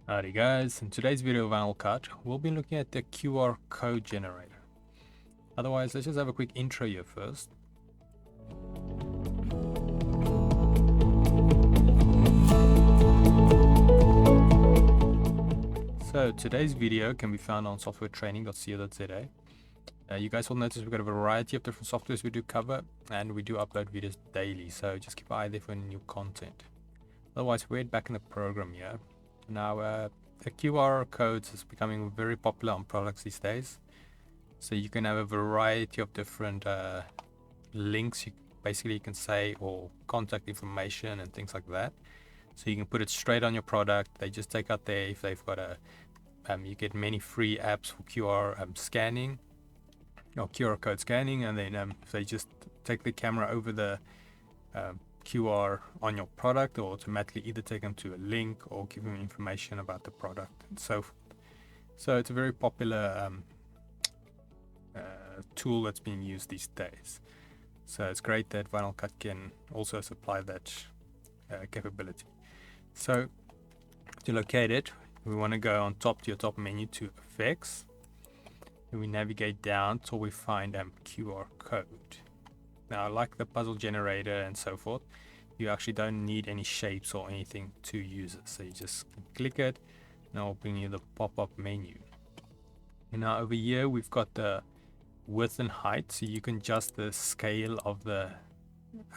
Alrighty guys, in today's video of VinylCut, we'll be looking at the QR code generator. Otherwise, let's just have a quick intro here first. So today's video can be found on softwaretraining.co.za. You guys will notice we've got a variety of different softwares we do cover, and we do upload videos daily, so just keep an eye there for new content. Otherwise, we're back in the program here. Now, the QR codes is becoming very popular on products these days. So you can have a variety of different links, basically you can say, or contact information and things like that. So you can put it straight on your product. They just take out there if they've got a, you get many free apps for QR scanning, or QR code scanning, and then if they just take the camera over the QR on your product, or automatically either take them to a link or give them information about the product and so forth. So it's a very popular tool that's being used these days. So it's great that VinylCut can also supply that capability. So to locate it, we want to go on top to your top menu to effects, and we navigate down till we find QR code. Now, like the puzzle generator and so forth, you actually don't need any shapes or anything to use it. So you just click it, and it'll bring you the pop-up menu. And now over here, we've got the width and height, so you can adjust the scale of the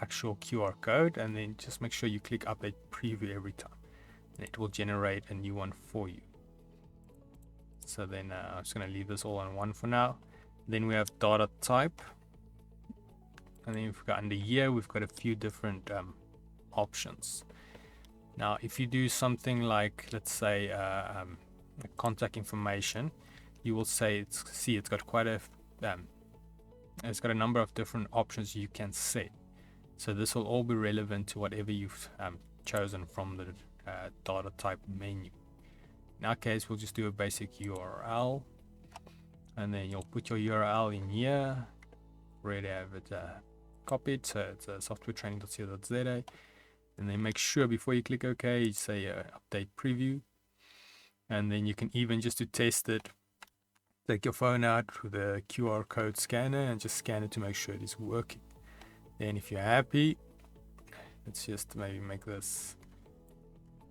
actual QR code, and then just make sure you click update preview every time, and it will generate a new one for you. So then I'm just going to leave this all on one for now. Then we have data type, and then we've got under here we've got a few different options. Now if you do something like, let's say contact information, you will say it's got quite a it's got a number of different options you can set. So this will all be relevant to whatever you've chosen from the data type menu. In our case, we'll just do a basic URL, and then you'll put your URL in here. Already have it copied, so it's softwaretraining.co.za, and then make sure before you click OK, you say update preview, and then you can even, just to test it, take your phone out with the QR code scanner and just scan it to make sure it is working. Then if you're happy, let's just maybe make this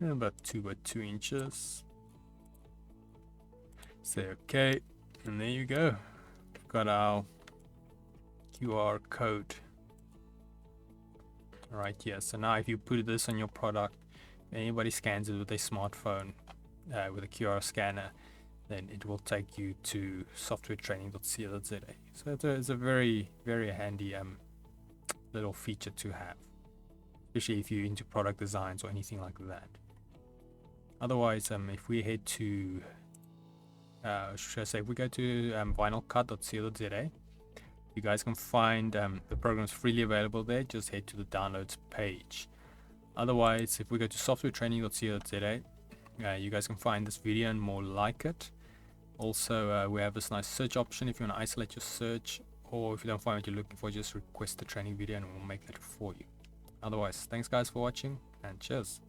about 2 by 2 inches. Say OK, and there you go. We've got our QR code right here. So now if you put this on your product, anybody scans it with a smartphone with a QR scanner, then it will take you to softwaretraining.co.za. So it's a very, very handy little feature to have, especially if you're into product designs or anything like that. Otherwise, if we head to should I say, if we go to VinylCut.co.za, you guys can find the programs freely available there. Just head to the downloads page. Otherwise, if we go to softwaretraining.co.za, you guys can find this video and more like it. Also, we have this nice search option if you want to isolate your search, or if you don't find what you're looking for, just request the training video and we'll make that for you. Otherwise, thanks guys for watching, and cheers.